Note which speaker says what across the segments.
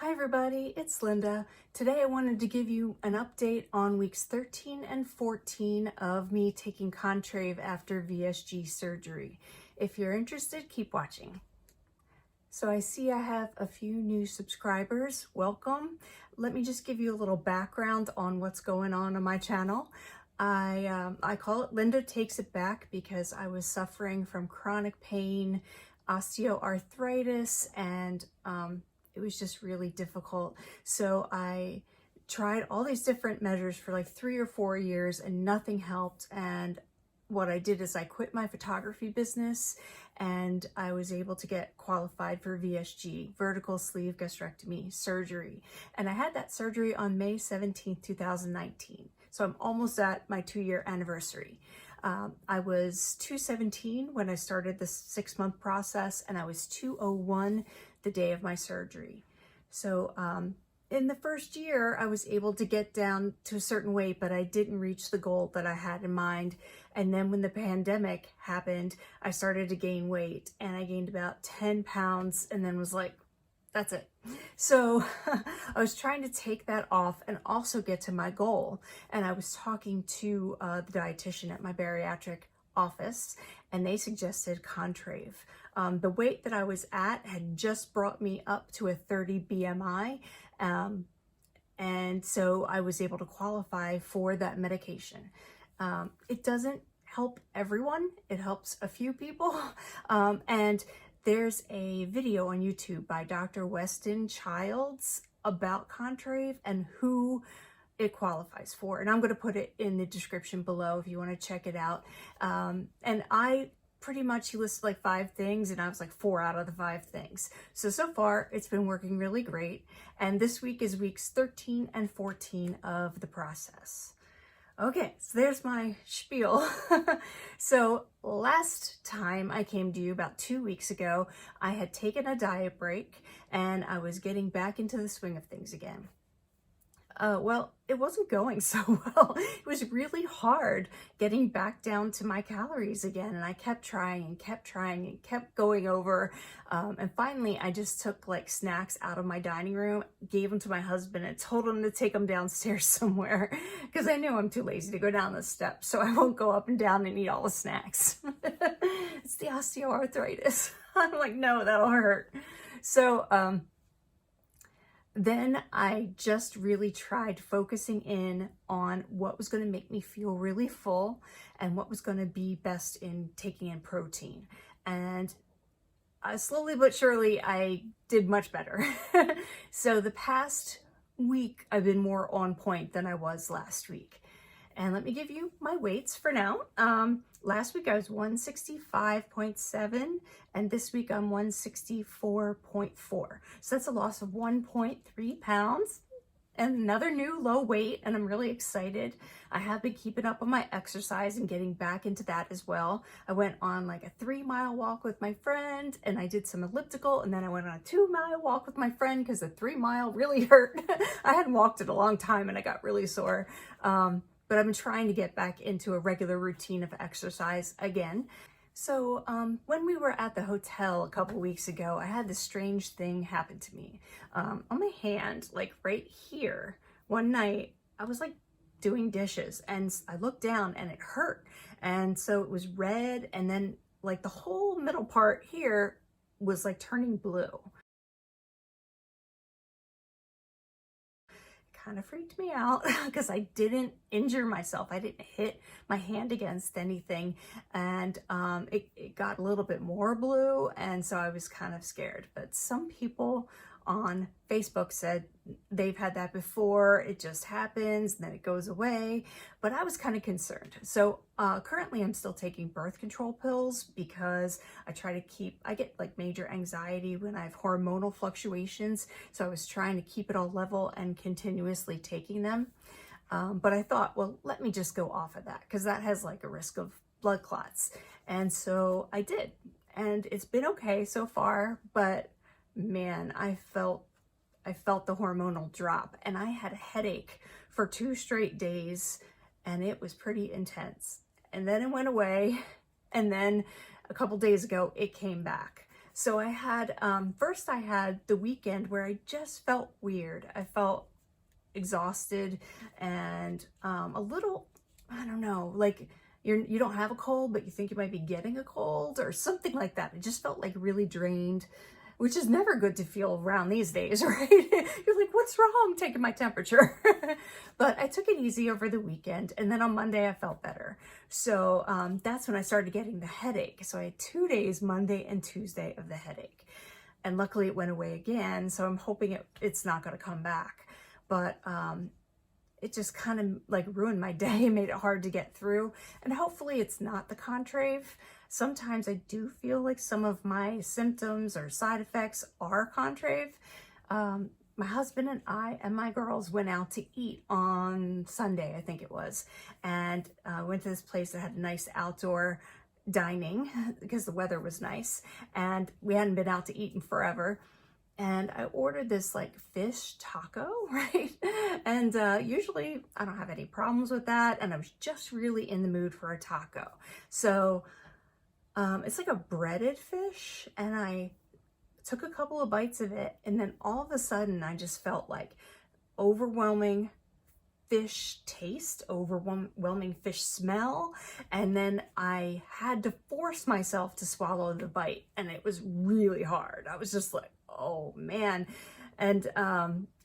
Speaker 1: Hi everybody, it's Linda. Today I wanted to give you an update on weeks 13 and 14 of me taking Contrave after VSG surgery. If you're interested, keep watching. So I see I have a few new subscribers. Welcome. Let me just give you a little background on what's going on my channel. I call it Linda Takes It Back because I was suffering from chronic pain, osteoarthritis, and it was just really difficult. So I tried all these different measures for like 3 or 4 years and nothing helped. And what I did is I quit my photography business and I was able to get qualified for VSG, vertical sleeve gastrectomy surgery. And I had that surgery on May 17th, 2019. So I'm almost at my 2-year anniversary. I was 217 when I started the 6-month process, and I was 201 the day of my surgery. So in the first year, I was able to get down to a certain weight, but I didn't reach the goal that I had in mind. And then when the pandemic happened, I started to gain weight, and I gained about 10 pounds and then was like, that's it. So I was trying to take that off and also get to my goal. And I was talking to the dietitian at my bariatric office, and they suggested Contrave. The weight that I was at had just brought me up to a 30 BMI. And so I was able to qualify for that medication. It doesn't help everyone. It helps a few people. And there's a video on YouTube by Dr. Weston Childs about Contrave and who it qualifies for. And I'm going to put it in the description below if you want to check it out. And I pretty much, he listed like 5 things and I was like 4 out of the 5 things. So far it's been working really great. And this week is weeks 13 and 14 of the process. Okay, so there's my spiel. So last time I came to you about 2 weeks ago, I had taken a diet break and I was getting back into the swing of things again. Well, it wasn't going so well. It was really hard getting back down to my calories again. And I kept trying and kept going over. And finally, I just took like snacks out of my dining room, gave them to my husband and told him to take them downstairs somewhere because I knew I'm too lazy to go down the steps. So I won't go up and down and eat all the snacks. It's the osteoarthritis. I'm like, no, that'll hurt. So, then I just really tried focusing in on what was going to make me feel really full and what was going to be best in taking in protein. And slowly but surely, I did much better. So the past week, I've been more on point than I was last week. And let me give you my weights for now. Last week I was 165.7 and this week I'm 164.4. So that's a loss of 1.3 pounds and another new low weight, and I'm really excited. I have been keeping up on my exercise and getting back into that as well. I went on like a 3-mile walk with my friend and I did some elliptical, and then I went on a 2-mile walk with my friend because the 3-mile really hurt. I hadn't walked in a long time and I got really sore. But I've been trying to get back into a regular routine of exercise again. So when we were at the hotel a couple weeks ago, I had this strange thing happen to me. On my hand, like right here, one night, I was like doing dishes and I looked down and it hurt. And so it was red, and then like the whole middle part here was like turning blue. Kind of freaked me out because I didn't injure myself. I didn't hit my hand against anything, and it got a little bit more blue, and so I was kind of scared. But some people on Facebook said they've had that before. It just happens and then it goes away. But I was kind of concerned. So currently I'm still taking birth control pills because I get like major anxiety when I have hormonal fluctuations. So I was trying to keep it all level and continuously taking them. But I thought, well, let me just go off of that because that has like a risk of blood clots. And so I did. And it's been okay so far, but man, I felt the hormonal drop, and I had a headache for 2 straight days, and it was pretty intense. And then it went away, and then a couple days ago, it came back. So I had, first I had the weekend where I just felt weird. I felt exhausted and a little, I don't know, like you don't have a cold, but you think you might be getting a cold or something like that. It just felt like really drained, which is never good to feel around these days, right? You're like, what's wrong? Taking my temperature. But I took it easy over the weekend. And then on Monday, I felt better. So that's when I started getting the headache. So I had 2 days, Monday and Tuesday, of the headache. And luckily it went away again. So I'm hoping it's not going to come back. But it just kind of like ruined my day and made it hard to get through. And hopefully it's not the Contrave. Sometimes I do feel like some of my symptoms or side effects are Contrave. My husband and I and my girls went out to eat on Sunday, I think it was. And went to this place that had nice outdoor dining because the weather was nice. And we hadn't been out to eat in forever. And I ordered this like fish taco, right? And usually I don't have any problems with that. And I was just really in the mood for a taco. So it's like a breaded fish. And I took a couple of bites of it. And then all of a sudden I just felt like overwhelming fish taste, overwhelming fish smell. And then I had to force myself to swallow the bite. And it was really hard. I was just like, oh man. And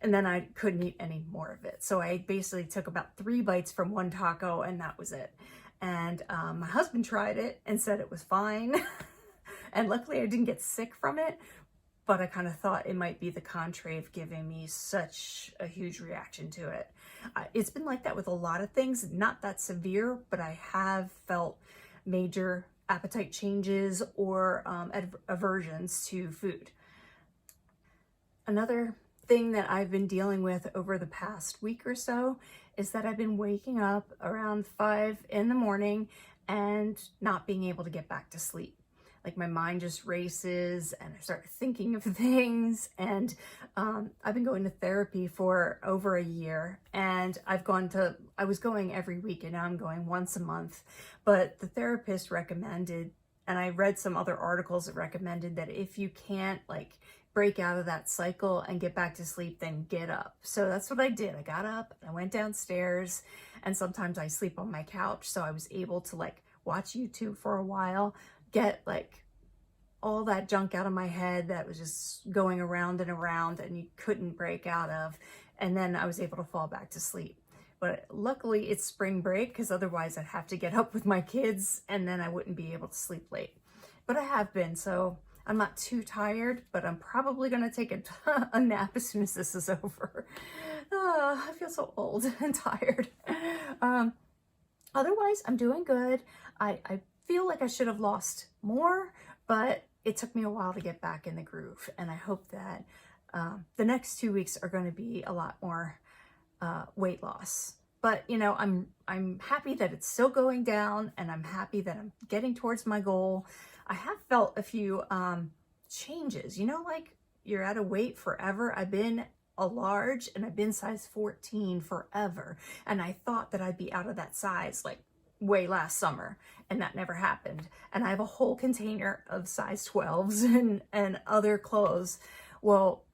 Speaker 1: then I couldn't eat any more of it. So I basically took about 3 bites from one taco and that was it. And my husband tried it and said it was fine. And luckily I didn't get sick from it, but I kind of thought it might be the Contrave giving me such a huge reaction to it. It's been like that with a lot of things, not that severe, but I have felt major appetite changes or aversions to food. Another thing that I've been dealing with over the past week or so is that I've been waking up around 5 in the morning and not being able to get back to sleep. Like my mind just races and I start thinking of things. And I've been going to therapy for over a year, and I was going every week and now I'm going once a month. But the therapist recommended, and I read some other articles that recommended that if you can't like break out of that cycle and get back to sleep, then get up. So that's what I did. I got up, I went downstairs, and sometimes I sleep on my couch. So I was able to like watch YouTube for a while, get like all that junk out of my head that was just going around and around and you couldn't break out of. And then I was able to fall back to sleep. But luckily it's spring break, because otherwise I'd have to get up with my kids and then I wouldn't be able to sleep late. But I have been, so I'm not too tired, but I'm probably going to take a nap as soon as this is over. I feel so old and tired. Otherwise, I'm doing good. I feel like I should have lost more, but it took me a while to get back in the groove. And I hope that the next 2 weeks are going to be a lot more weight loss. But, you know, I'm happy that it's still going down, and I'm happy that I'm getting towards my goal. I have felt a few changes, you know, like you're at a weight forever. I've been a large and I've been size 14 forever. And I thought that I'd be out of that size like way last summer, and that never happened. And I have a whole container of size 12s and other clothes. Well,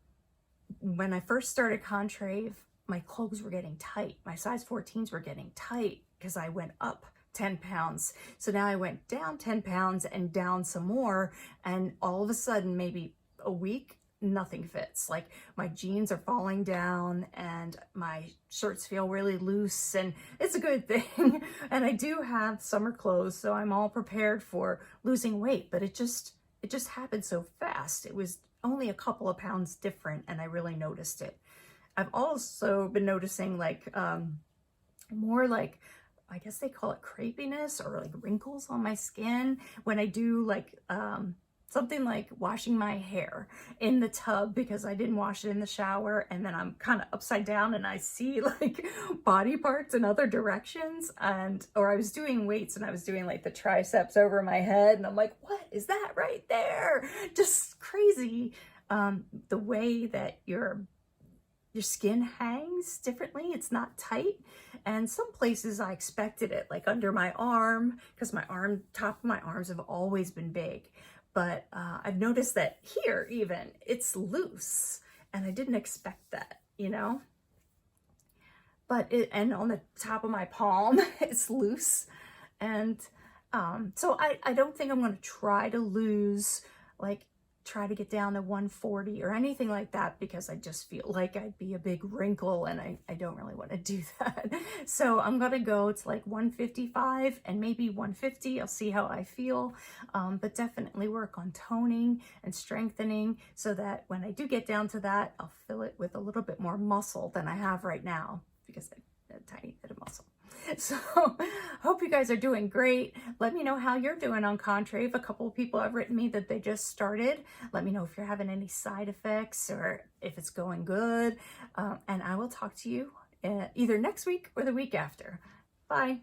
Speaker 1: when I first started Contrave, my clothes were getting tight. My size 14s were getting tight because I went up 10 pounds. So now I went down 10 pounds and down some more. And all of a sudden, maybe a week, nothing fits. Like my jeans are falling down and my shirts feel really loose, and it's a good thing. And I do have summer clothes, so I'm all prepared for losing weight, but it just happened so fast. It was only a couple of pounds different, and I really noticed it. I've also been noticing like more like, I guess they call it crepiness or like wrinkles on my skin when I do like something like washing my hair in the tub because I didn't wash it in the shower, and then I'm kind of upside down and I see like body parts in other directions. Or I was doing weights and I was doing like the triceps over my head, and I'm like, what is that right there? Just crazy. The way that your skin hangs differently. It's not tight. And some places I expected it, like under my arm, because top of my arms have always been big. but I've noticed that here even it's loose, and I didn't expect that, you know. But and on the top of my palm it's loose, and so I don't think I'm going to try to lose, like try to get down to 140 or anything like that, because I just feel like I'd be a big wrinkle, and I don't really want to do that. So I'm going to go to like 155 and maybe 150. I'll see how I feel, but definitely work on toning and strengthening so that when I do get down to that, I'll fill it with a little bit more muscle than I have right now, because I have a tiny bit of muscle. So hope you guys are doing great. Let me know how you're doing on Contrave. A couple of people have written me that they just started. Let me know if you're having any side effects or if it's going good. And I will talk to you either next week or the week after. Bye.